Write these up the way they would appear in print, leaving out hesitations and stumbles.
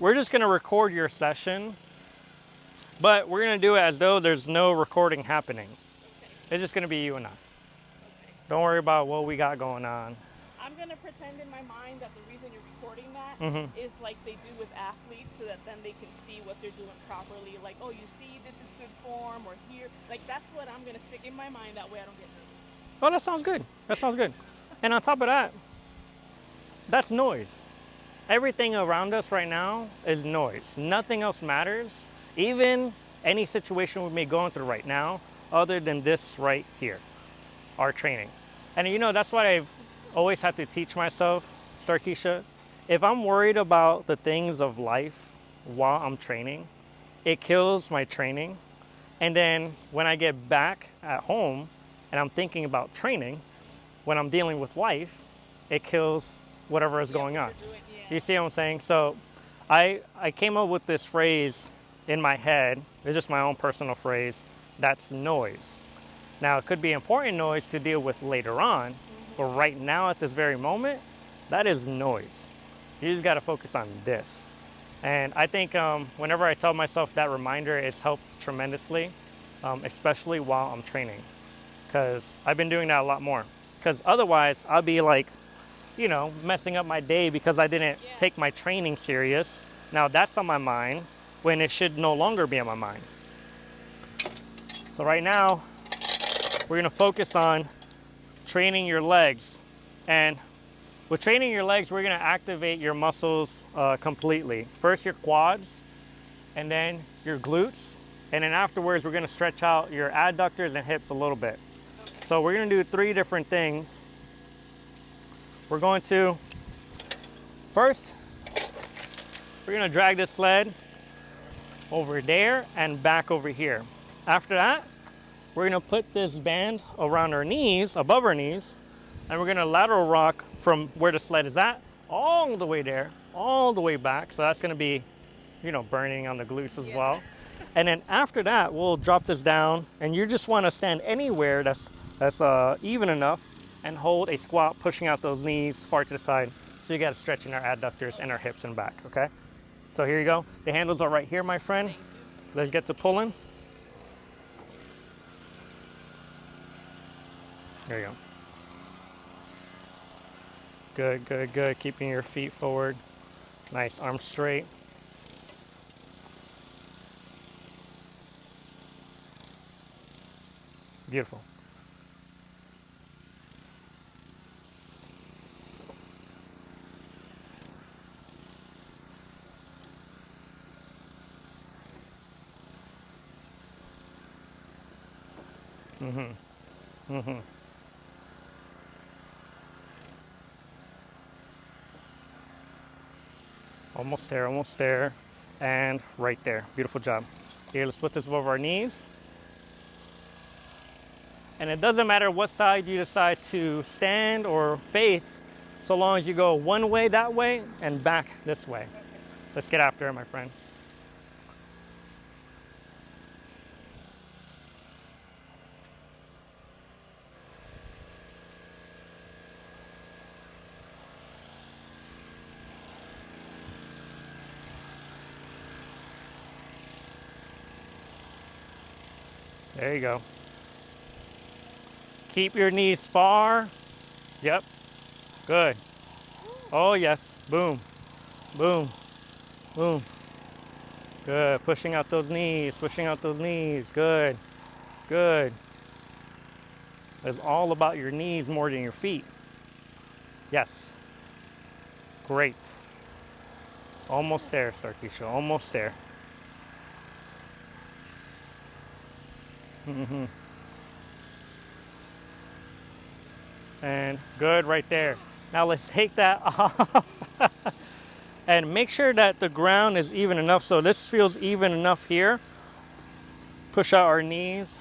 we're just gonna record your session, but we're gonna do it as though there's no recording happening. Okay. It's just gonna be you and I. Okay. Don't worry about what we got going on. I'm gonna pretend in my mind that the reason you're recording that Hmm. is like they do with athletes, so that then they can see what they're doing properly. Like, oh, you see, this is good form, or here. Like that's what I'm gonna stick in my mind. That way, I don't get Oh, that sounds good. That sounds good. And on top of that, that's noise. Everything around us right now is noise. Nothing else matters. Even any situation we may be going through right now, other than this right here, our training. And you know, that's what I've always had to teach myself, Starkysha. If I'm worried about the things of life while I'm training, it kills my training. And then when I get back at home and I'm thinking about training, when I'm dealing with life, it kills whatever is yeah, going what on. you're doing. You Yeah. see what I'm saying? So I came up with this phrase in my head. It's just my own personal phrase. That's noise. Now, it could be important noise to deal with later on, but Mhm. right now at this very moment, that is noise. You just got to focus on this. And I think whenever I tell myself that reminder, it's helped tremendously, especially while I'm training, because I've been doing that a lot more. Because otherwise, I'll be like, you know, messing up my day because I didn't Yeah. take my training serious. Now that's on my mind when it should no longer be on my mind. So right now, we're gonna focus on training your legs. And with training your legs, we're gonna activate your muscles completely. First your quads, and then your glutes. And then afterwards, we're gonna stretch out your adductors and hips a little bit. Okay. So we're gonna do three different things. We're going to, first, we're gonna drag this sled over there and back over here. After that, we're gonna put this band around our knees, above our knees, and we're gonna lateral rock from where the sled is at, all the way there, all the way back. So that's gonna be, you know, burning on the glutes as Yeah. well. And then after that, we'll drop this down, and you just wanna stand anywhere that's even enough and hold a squat, pushing out those knees far to the side. So you gotta stretch in our adductors and our Okay. hips and back, okay? So here you go. The handles are right here, my friend. Thank you. Let's get to pulling. There you go. Good, good, good. Keeping your feet forward. Nice, arms straight. Beautiful. Mm-hmm. Mm-hmm. Almost there, almost there. And right there. Beautiful job. Here, let's put this above our knees. And it doesn't matter what side you decide to stand or face, so long as you go one way that way and back this way. Okay. Let's get after it, my friend. There you go. Keep your knees far. Yep. Good. Oh, yes. Boom. Boom. Boom. Good. Pushing out those knees. Pushing out those knees. Good. Good. It's all about your knees more than your feet. Yes. Great. Almost there, Starkysha. Almost there. Hmm. And good right there. Now let's take that off and make sure that the ground is even enough. So this feels even enough here. Push out our knees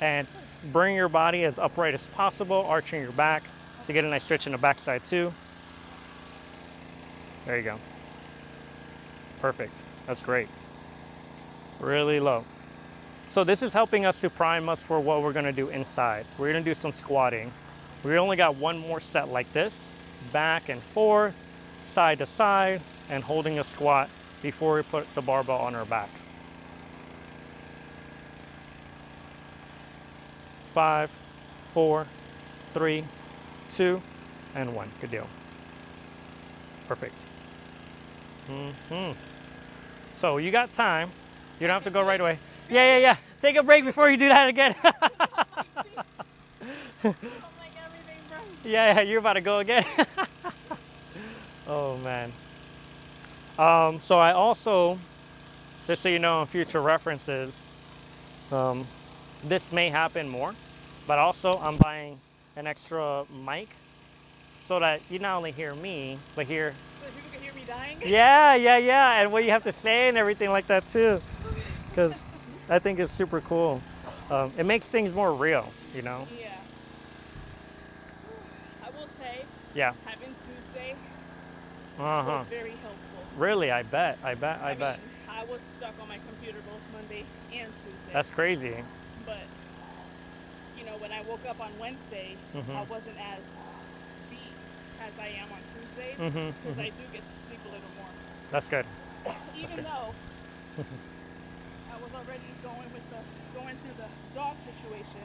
and bring your body as upright as possible, arching your back to get a nice stretch in the backside too. There you go. Perfect. That's great. Really low. So this is helping us to prime us for what we're gonna do inside. We're gonna do some squatting. We only got one more set like this, back and forth, side to side. and holding a squat before we put the barbell on our back. 5, 4, 3, 2, and 1. Good deal. Perfect. So you got time. You don't have to go right away. Yeah. Take a break before you do that again. I'm like everything, bro. Yeah, you're about to go again. Oh man. So I also, just so you know, in future references, this may happen more, but also I'm buying an extra mic so that you not only hear me, but hear. So people can hear me dying. Yeah, and what you have to say and everything like that too, because I think it's super cool. It makes things more real, you know. Yeah. I will say, Yeah. having Tuesday Uh huh. was very helpful. Really, I bet. I bet. mean, I was stuck on my computer both Monday and Tuesday. That's crazy. But, you know, when I woke up on Wednesday, I wasn't as beat as I am on Tuesdays because I do get to sleep a little more. That's good. Even though I was already going through the dog situation.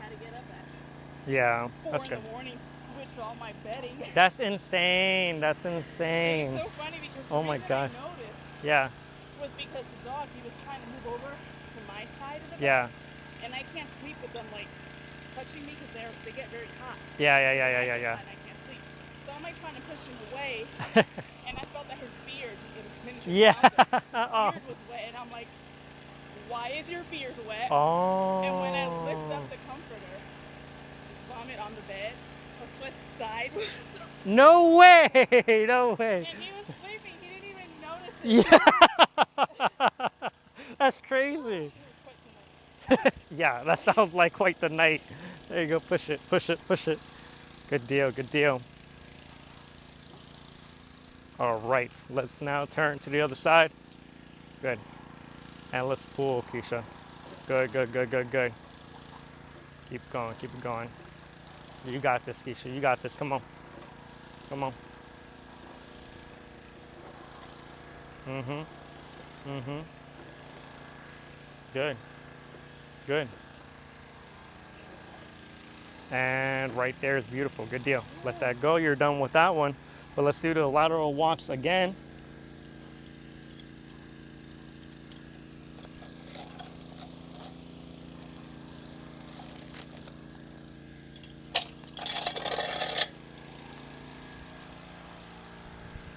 Had to get up at Yeah, 4 that's in good. the morning, switch all my bedding. That's insane. That's insane. It's so funny because Oh the my reason gosh. I noticed Yeah. was because the dog, he was trying to move over to my side of the bed. Yeah. And I can't sleep with them like touching me because they get very hot. Yeah. And I can't sleep. So I'm like trying to push him away, and I felt that his beard, the miniature Yeah. schnauzer, beard was wet, and I'm like, why is your beard wet? Oh. And when I lift up the comforter, vomit on the bed, a sweat sideways. No way. No way. And he was sleeping. He didn't even notice it. Yeah. That's crazy. It was quite too much. Yeah, that sounds like quite the night. There you go. Push it. Good deal. All right. Let's now turn to the other side. Good. And let's pull, Keisha. Good. Keep it going. You got this, Keisha. You got this. Come on. Good. And right there is beautiful. Good deal. Let that go. You're done with that one. But let's do the lateral walks again.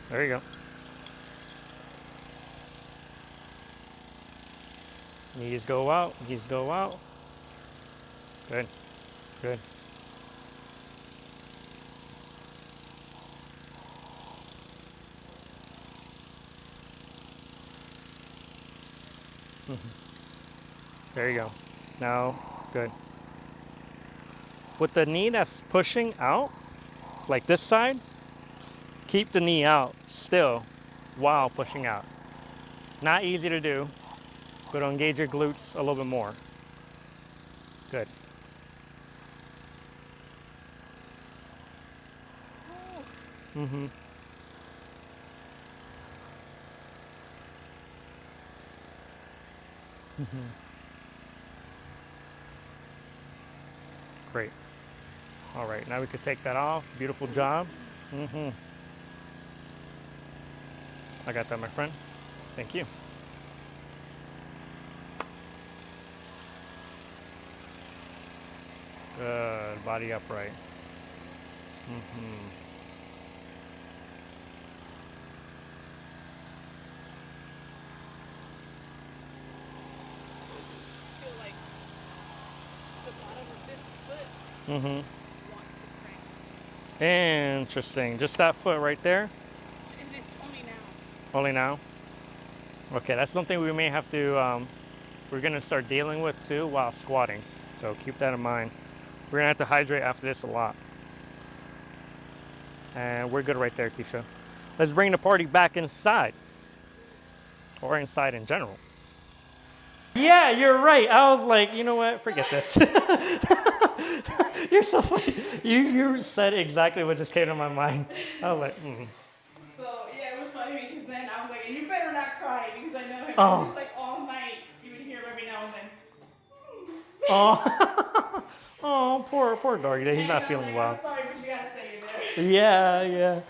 There you go. Knees go out. Good. There you go. Now, good. With the knee that's pushing out, like this side, keep the knee out still while pushing out. Not easy to do, but engage your glutes a little bit more. Good. Great. All right, now we could take that off. Beautiful job. I got that, my friend. Thank you. Good. Body upright. I feel like the bottom of this foot wants to cramp. Interesting. Just that foot right there? And it's only now. Only now? Okay, that's something we may have to, we're going to start dealing with too while squatting. So keep that in mind. We're going to have to hydrate after this a lot. And we're good right there, Keisha. Let's bring the party back inside. Or inside in general. Yeah, you're right. I was like, you know what? Forget this. You're so funny. You said exactly what just came to my mind. I was like, So funny because then I was like, you better not cry because I know him. Oh. It's like all night. You would hear him every now and then. Oh, oh, poor doggy. He's And not I'm feeling like, well. I'm sorry, but you gotta stay in there. Yeah, yeah.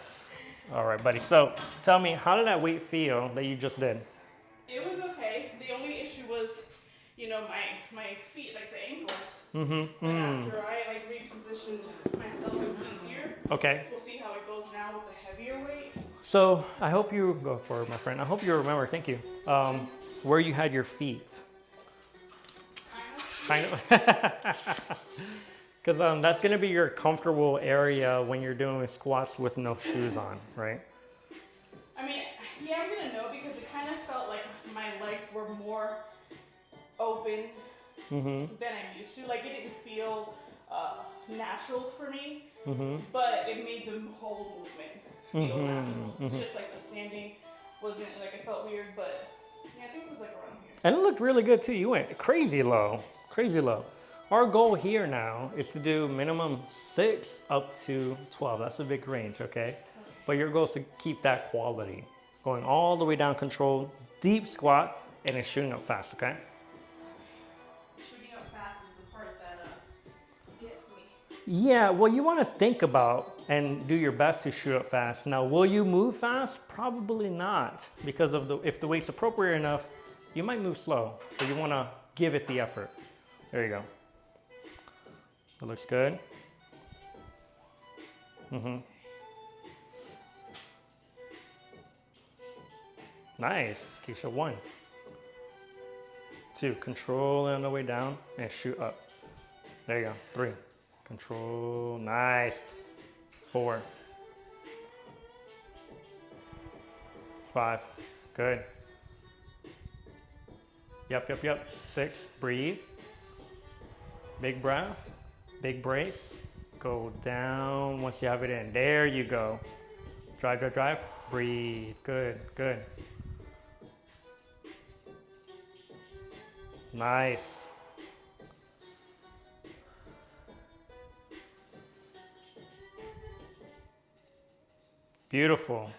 All right, buddy. So tell me, how did that weight feel that you just did? It was okay. The only issue was, you know, my feet, like the ankles. Mm-hmm. But after I like repositioned myself, it was easier. Okay. We'll see how it goes now with the heavier weight. So I hope you go for it, my friend. I hope you remember. Thank you. Where you had your feet. Kind of. Because that's going to be your comfortable area when you're doing squats with no shoes on, right? I mean, yeah, I'm going to know because it kind of felt like my legs were more open than I'm used to. Like, it didn't feel natural for me, but it made the whole movement feel natural. It's just like the standing wasn't, like, it felt weird, but yeah, I think it was like around here. And it looked really good too. You went crazy low, crazy low. Our goal here now is to do minimum 6 up to 12. That's a big range, okay? But your goal is to keep that quality. Going all the way down, controlled, deep squat, and then shooting up fast, okay? Shooting up fast is the part that gets me. Yeah, well, you want to think about and do your best to shoot up fast. Now, will you move fast? Probably not, because of if the weight's appropriate enough, you might move slow, but you want to give it the effort. There you go. That looks good. Nice, Keisha. 1, 2, control on the way down and shoot up. There you go. 3, control, nice. 4, 5, good. Yep. 6, breathe. Big breath, big brace. Go down once you have it in. There you go. Drive. Breathe. Good. Nice. Beautiful.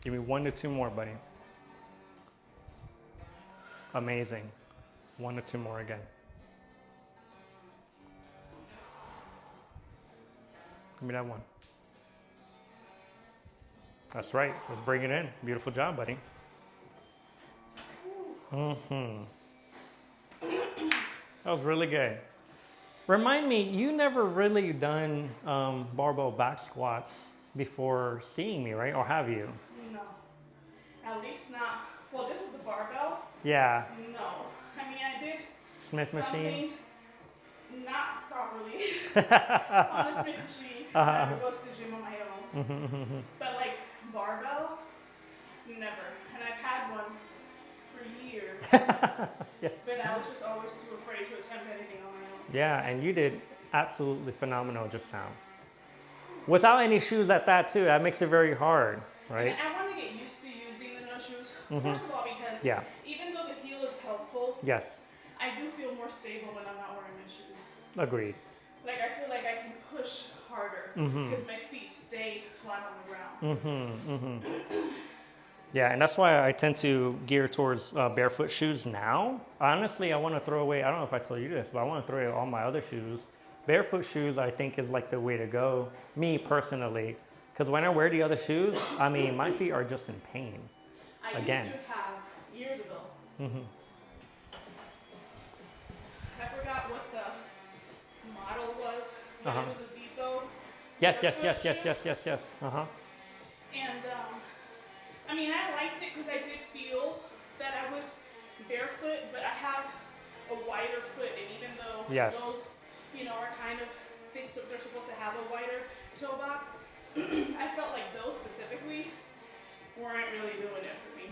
Give me 1 to 2 more, buddy. Amazing. 1 to 2 more again. Give me that 1. That's right. Let's bring it in. Beautiful job, buddy. That was really good. Remind me, you never really done barbell back squats before seeing me, right? Or have you? No. At least not. Well, this was the barbell. Yeah. No. I mean, I did Smith some machine? things not properly on the Smith machine. I never go to the gym on my own. But like barbell, never. And I've had one for years. Yeah. But I was just always too afraid to attempt anything on my own. Yeah, and you did absolutely phenomenal just now. Without any shoes at that too, that makes it very hard, right? And I want to get used to using the no shoes. First of all, because even though the heel is helpful, Yes, I do feel more stable when I'm not wearing my shoes. agreed. Like I feel like I can push harder because my feet stay flat on the ground. Yeah, and that's why I tend to gear towards barefoot shoes now. Honestly, I want to throw away, I don't know if I told you this, but I want to throw away all my other shoes. Barefoot shoes, I think, is like the way to go, me personally. Because when I wear the other shoes, I mean, my feet are just in pain. I used to have, years ago, I forgot what the model was, but it was a Vico. Yes. And I mean, I liked it because I did feel that I was barefoot, but I have a wider foot, and even though those, you know, are kind of, they're supposed to have a wider toe box, I felt like those specifically weren't really doing it for me.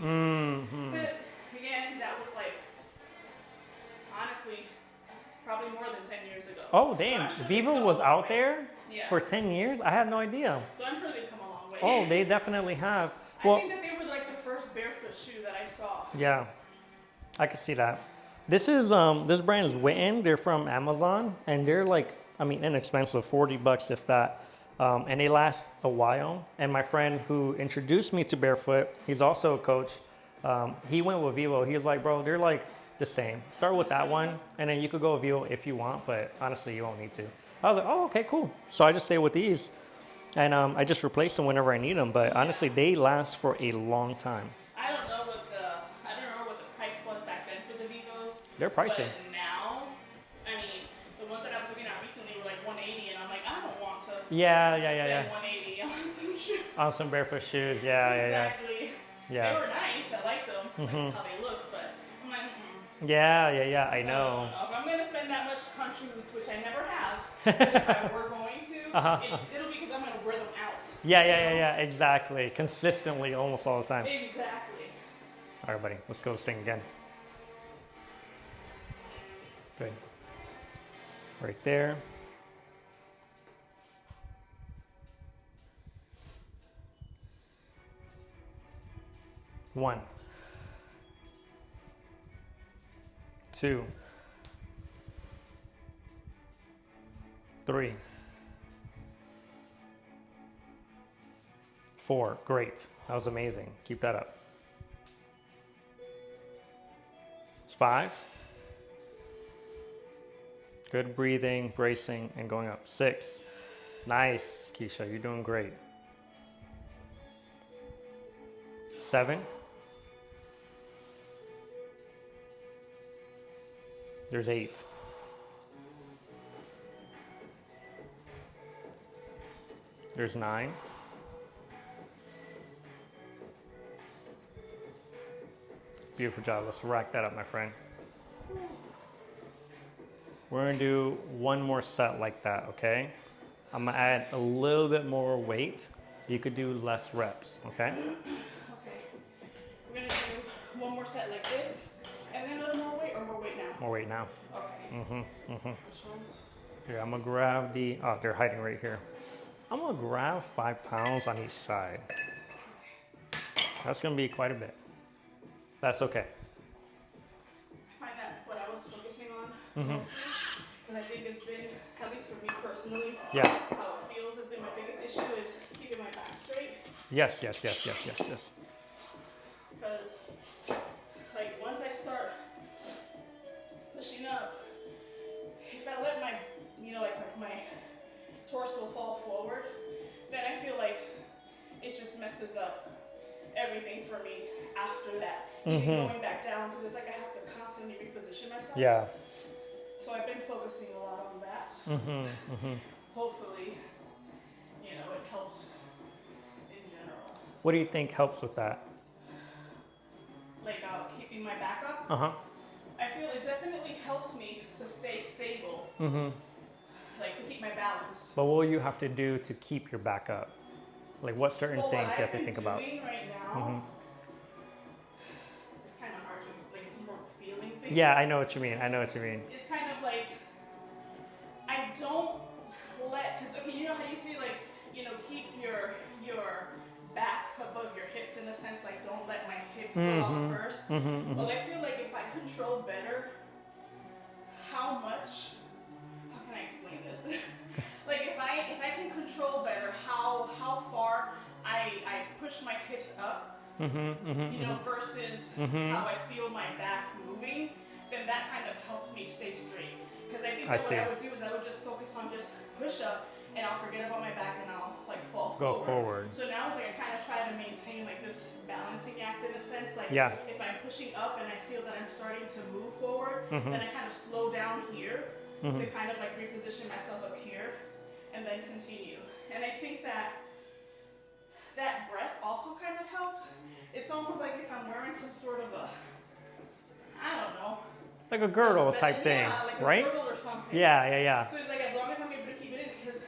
But again, that was like, honestly, probably more than 10 years ago. Oh, damn. So Vivo was out there Yeah. for 10 years? I had no idea. So I'm sure they've come a long way. Oh, they definitely have. I think that they were like the first barefoot shoe that I saw. Yeah, I can see that. This is this brand is Witten. They're from Amazon, and they're like, I mean, inexpensive, $40 if that. and they last a while. And my friend who introduced me to barefoot, he's also a coach. He went with Vivo. He was like, bro, they're like the same. Start with that one, and then you could go with Vivo if you want, but honestly, you won't need to. I was like, oh, okay, cool. So I just stay with these, and I just replace them whenever I need them. But honestly, they last for a long time. I don't know what the price was back then for the Vivos. They're pricey. But now, I mean, the ones that I was looking at recently were like 180, and I'm like, I don't want to spend 180 on some shoes. On some barefoot shoes, yeah. Exactly. Yeah. They were nice. I like them, like how they looked, but I'm like, Yeah, I know. I don't know. If I'm gonna spend that much on shoes, which I never have, if I were going to, it'll be because I'm gonna wear them out. Yeah, exactly. Consistently, almost all the time. Exactly. All right, buddy, let's go this thing again. Good. Right there. One. 2. 3. 4. Great. That was amazing. Keep that up. It's 5. Good breathing, bracing, and going up. 6. Nice, Keisha. You're doing great. 7. There's 8. There's 9. Beautiful job. Let's rack that up, my friend. We're gonna do one more set like that, okay? I'm gonna add a little bit more weight. You could do less reps, okay? Okay. We're gonna do one more set like this, and then a little more weight, or more weight now? More weight now. Okay. Which ones? Here, I'm gonna grab the, oh, they're hiding right here. I'm gonna grab 5 pounds on each side. That's gonna be quite a bit. That's okay. I find that what I was focusing on mostly, because I think it's been, at least for me personally, how it feels has been my biggest issue is keeping my back straight. Yes. Because, like, once I start pushing up, if I let my, like my torso fall forward, then I feel like it just messes up everything for me after that. Going back down, because it's like I have to constantly reposition myself. Yeah. So I've been focusing a lot on that. Hopefully, it helps in general. What do you think helps with that? Like keeping my back up? I feel it definitely helps me to stay stable. Like to keep my balance. But what will you have to do to keep your back up? Like what certain things you have to think about? What I've been doing right now, it's kind of hard to explain. It's more of a feeling thing. Yeah, I know what you mean. It's kind of like, I don't let, because okay, you know how you say like, keep your back above your hips in a sense, like don't let my hips go out first. Well, I feel like if I control better how can I explain this? Like if I can control better how far I push my hips up, versus how I feel my back moving, then that kind of helps me stay straight. Because I think that what I would do is I would just focus on just push up, and I'll forget about my back, and I'll like fall forward. So now it's like I kind of try to maintain like this balancing act in a sense. Like if I'm pushing up and I feel that I'm starting to move forward, then I kind of slow down here to kind of like reposition myself up here, and then continue. And I think that breath also kind of helps. It's almost like if I'm wearing some sort of a, I don't know. Like a girdle type thing, like right? A girdle or something. Yeah. So it's like as long as I'm able to keep it in, because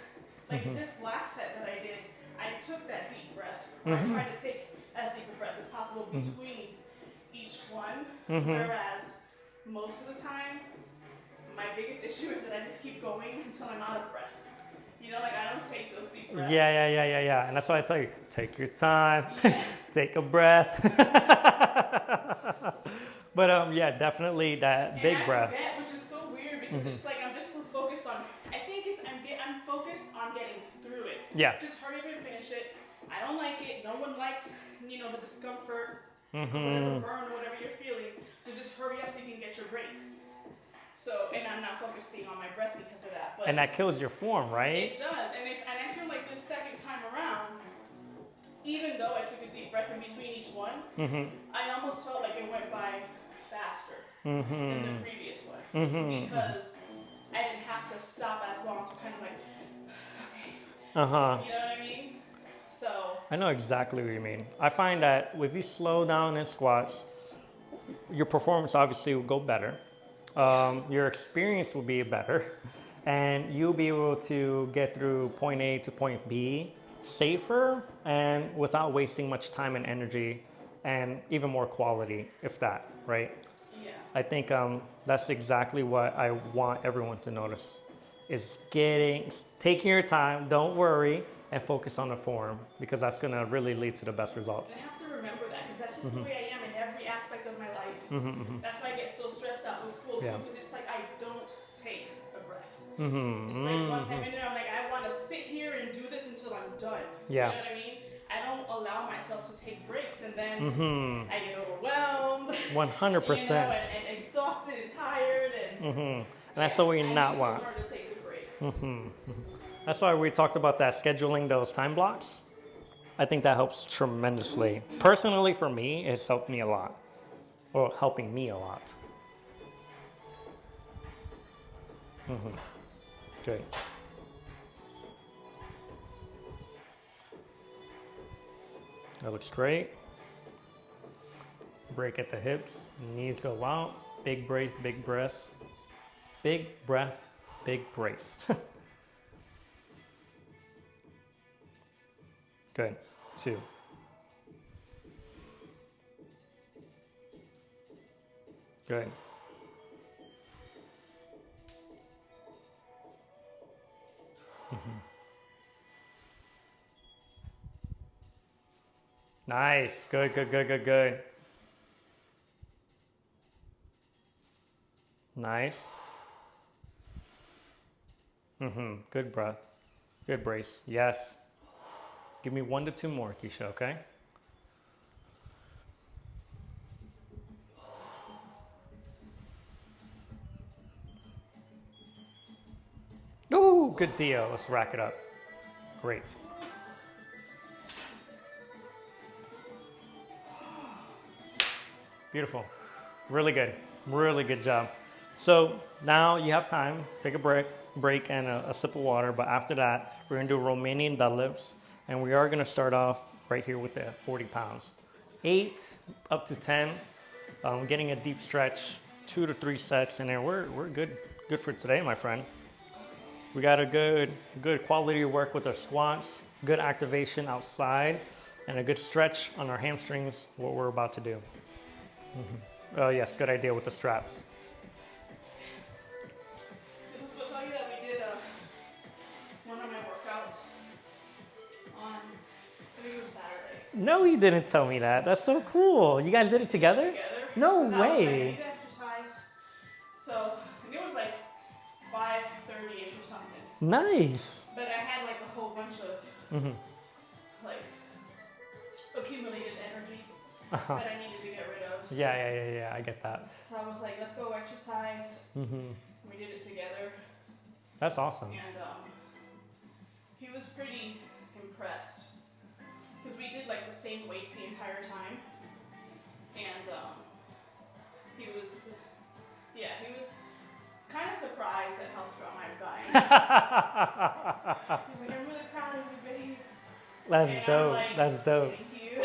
like this last set that I did, I took that deep breath. I tried to take as deep a breath as possible between each one, whereas most of the time, my biggest issue is that I just keep going until I'm out of breath. Like I don't take those deep breaths. Yeah. And that's why I tell you, take your time, take a breath. But yeah, definitely that big breath. Forget, which is so weird because it's like I'm just so focused on. I think I'm focused on getting through it. Yeah. Just hurry up and finish it. I don't like it. No one likes, the discomfort, or whatever burn or whatever you're feeling. So just hurry up so you can get your break. So, and I'm not focusing on my breath because of that. But and that kills your form, right? it does. And I feel like this second time around, even though I took a deep breath in between each one, I almost felt like it went by faster than the previous one. Because I didn't have to stop as long to kind of like, okay. You know what I mean? So. I know exactly what you mean. I find that if you slow down in squats, your performance obviously will go better. Your experience will be better, and you'll be able to get through point A to point B safer and without wasting much time and energy, and even more quality, if that, right? Yeah. I think that's exactly what I want everyone to notice, is taking your time, don't worry, and focus on the form, because that's gonna really lead to the best results. And I have to remember that, because that's just the way I am in every aspect of my life. That's why I get so stressed out with school, too, because it's like I don't take a breath. It's like once I'm in there, I'm like, I want to sit here and do this until I'm done. Yeah. You know what I mean? I don't allow myself to take breaks, and then I get overwhelmed. 100%. And exhausted and tired. And that's what we not want. I need to learn to take the breaks. That's why we talked about that, scheduling those time blocks. I think that helps tremendously. Personally, for me, it's helped me a lot. Or helping me a lot. Good. That looks great. Break at the hips, knees go out, big breath, big breath. Big breath, big brace. Good. 2. Good. Nice. Good, good, good, good, good. Nice. Good breath. Good brace. Yes. Give me 1 to 2 more, Keisha, okay? Ooh, good deal. Let's rack it up. Great. Beautiful. Really good. Really good job. So now you have time. Take a break and a sip of water. But after that, we're going to do Romanian deadlifts. And we are going to start off right here with the 40 pounds. 8 up to 10. Getting a deep stretch, 2 to 3 sets. And then we're good for today, my friend. We got a good quality of work with our squats, good activation outside, and a good stretch on our hamstrings, what we're about to do. Oh yes, good idea with the straps. I was supposed to tell you that we did one of my workouts on, I think it was Saturday. No, you didn't tell me that. That's so cool. You guys did it together? No way. I did exercise. So, and it was like 5:30ish or something. Nice. But I had like a whole bunch of like accumulated energy that I needed to get rid of. Yeah, I get that. So I was like, let's go exercise. We did it together. That's awesome. And he was pretty impressed because we did like the same weights the entire time. And he was kind of surprised at how strong I've gotten. He's like, I'm really proud of you, babe. That's dope. Like, that's dope. Thank you.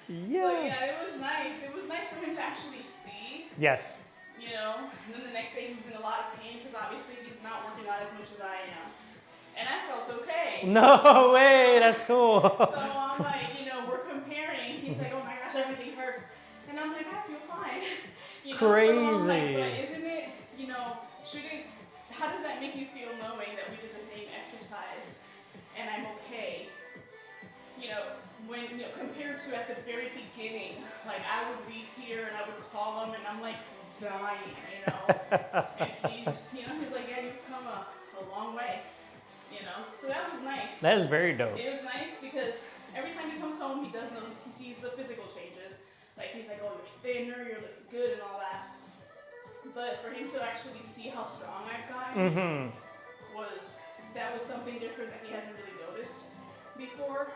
Yeah. So yeah, it was nice. It was nice for him to actually see. Yes. You know, and then the next day he was in a lot of pain because obviously he's not working out as much as I am. And I felt okay. No way, that's cool. So I'm like, we're comparing. He's like, oh my gosh, everything hurts. And I'm like, I feel fine. Crazy. So I'm like, but isn't it, how does that make you feel knowing that we did the same exercise and I'm okay? When compared to at the very beginning, like I would leave here and I would call him and I'm like dying, And he's like, yeah, you've come a long way. you know. So that was nice. That is very dope. It was nice because every time he comes home, he sees the physical changes. Like he's like, oh, you're thinner, you're looking good, and all that. But for him to actually see how strong I've gotten was something different that he hasn't really noticed before,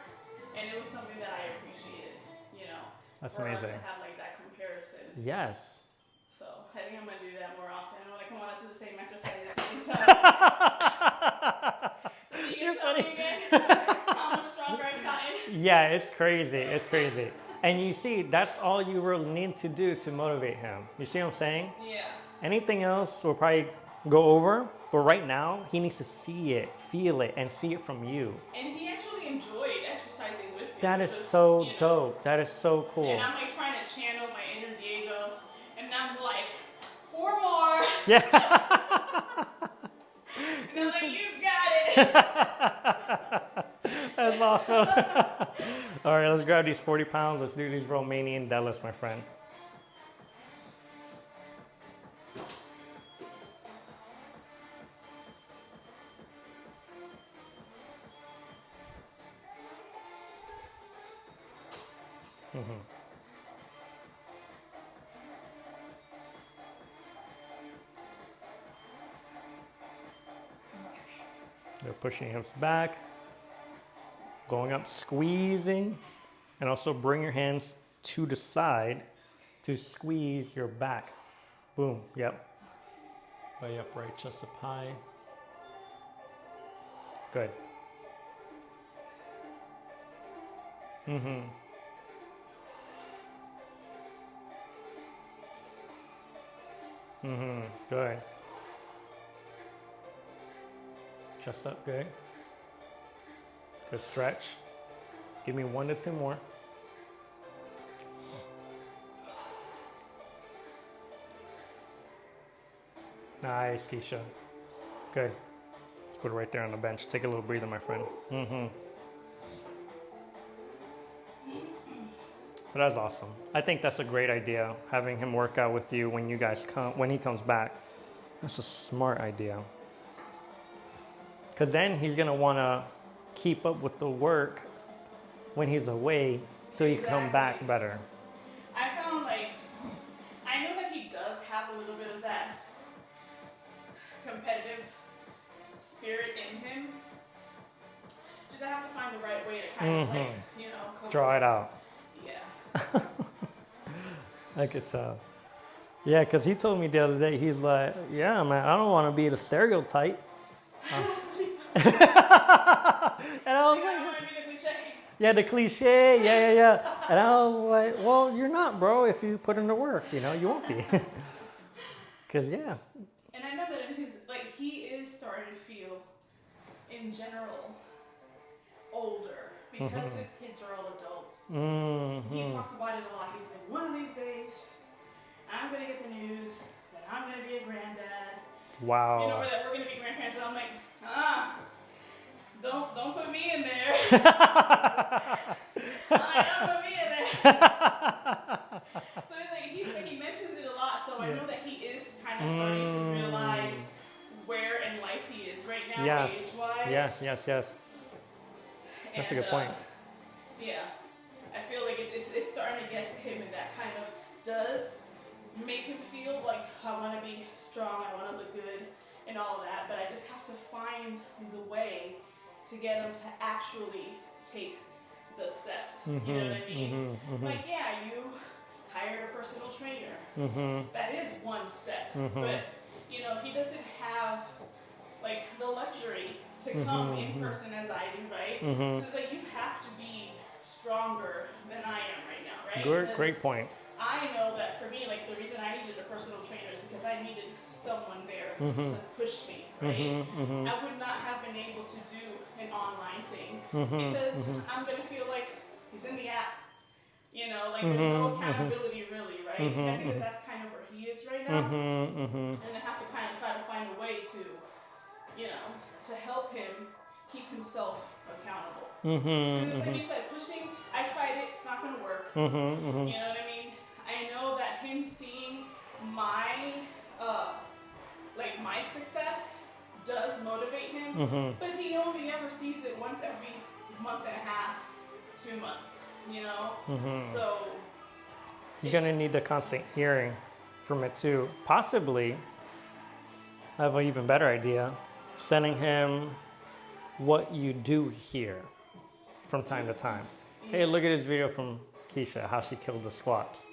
and it was something that I appreciated. You know, That's for amazing. us to have like that comparison. Yes. So I think I'm gonna do that more often. When I come on, let's do the same exercises. So you can tell me again how much stronger I've gotten. Yeah, it's crazy. It's crazy. And you see, that's all you really need to do to motivate him. You see what I'm saying? Yeah. Anything else will probably go over, but right now he needs to see it, feel it, and see it from you. And he actually enjoyed exercising with me. That is so dope. That is so cool. And I'm like trying to channel my inner Diego, and I'm like, 4 more. Yeah. And I'm like, you got it. That's awesome. All right, let's grab these 40 pounds. Let's do these Romanian deadlifts, my friend. They're pushing hips back, going up, squeezing, and also bring your hands to the side to squeeze your back. Boom, yep. Belly upright, chest up high. Good. Good. Chest up, good. Good stretch. Give me 1 to 2 more. Nice, Keisha. Good. Let's put it right there on the bench. Take a little breather, my friend. But that's awesome. I think that's a great idea, having him work out with you when you guys when he comes back. That's a smart idea. Because then he's going to want to keep up with the work when he's away so he can come back better. I found like, I know that he does have a little bit of that competitive spirit in him. Just I have to find the right way to kind of like, you know, coach draw it out. Yeah. I could tell. Yeah, because he told me the other day, he's like, yeah, man, I don't want to be the stereotype. And I was like, yeah, the cliche, yeah. And I was like, well, you're not, bro. If you put in the work, you know, you won't be. Because, yeah. And I know that in his, like, he is starting to feel, in general, older. Because his kids are all adults. He talks about it a lot. He's like, one of these days, I'm going to get the news that I'm going to be a granddad. Wow. You know, or that we're going to be grandparents. And I'm like, don't put me in there. Don't put me in there. So it's like, he mentions it a lot, so I know that he is kind of starting to realize where in life he is right now, age-wise. Yes. That's a good point. Yeah. I feel like it's starting to get to him, and that kind of does make him feel like I want to be strong, I want to look good, and all of that, but I just have to find the way to get him to actually take the steps. You know what I mean? Like, yeah, you hired a personal trainer. That is one step, but you know, he doesn't have like the luxury to come in person as I do, right? So it's like, you have to be stronger than I am right now, right? Great point. I know that for me, like, the reason I needed a personal trainer is because I needed someone there to push me, right? I would not have been able to do an online thing because I'm going to feel like he's in the app, you know, like there's no accountability really, right? I think that's kind of where he is right now. And I have to kind of try to find a way to, you know, to help him keep himself accountable. Because like you said, pushing, I tried it, it's not going to work. You know what I mean? I know that him seeing my, like my success does motivate him, but he only ever sees it once every month and a half, 2 months, you know? So you're gonna need the constant hearing from it too. Possibly, I have an even better idea, sending him what you do hear from time to time. Hey, look at this video from Keisha, how she killed the squats.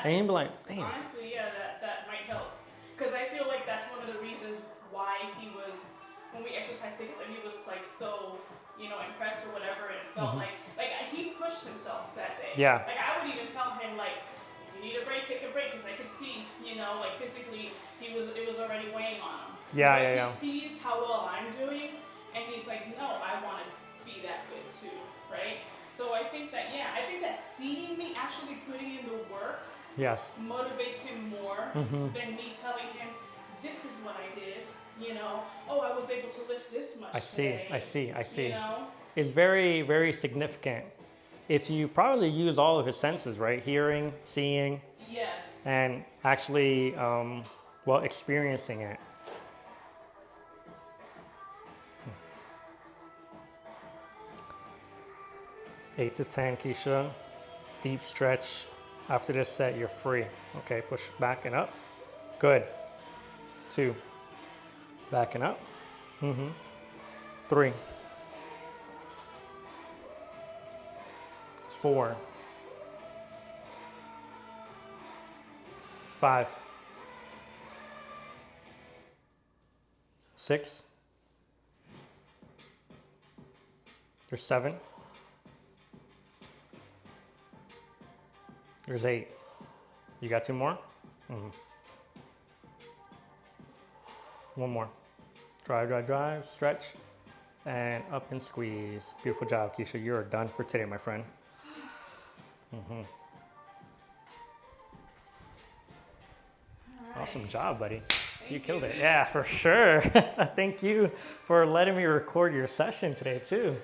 And you'd be like, damn. Honestly, yeah, that might help. Because I feel like that's one of the reasons why he was, when we exercised together, he was like so, you know, impressed or whatever, and felt like he pushed himself that day. Yeah. Like I would even tell him like, if you need a break, take a break, because I could see, you know, like physically, it was already weighing on him. Yeah, but he sees how well I'm doing, and he's like, no, I want to be that good too, right? So I think that seeing me actually putting in the work motivates him more than me telling him, this is what I did, you know, oh, I was able to lift this much today. I see. You know? It's very, very significant. If you probably use all of his senses, right? Hearing, seeing, and actually, experiencing it. 8 to 10, Keisha. Deep stretch. After this set, you're free. Okay, push back and up. Good. 2. Back and up. 3. 4. 5. 6. There's 7. There's 8. You got 2 more? One more. Drive, stretch, and up and squeeze. Beautiful job, Keisha. You're done for today, my friend. Right. Awesome job, buddy. You killed it. Thank you. Yeah, for sure. Thank you for letting me record your session today, too.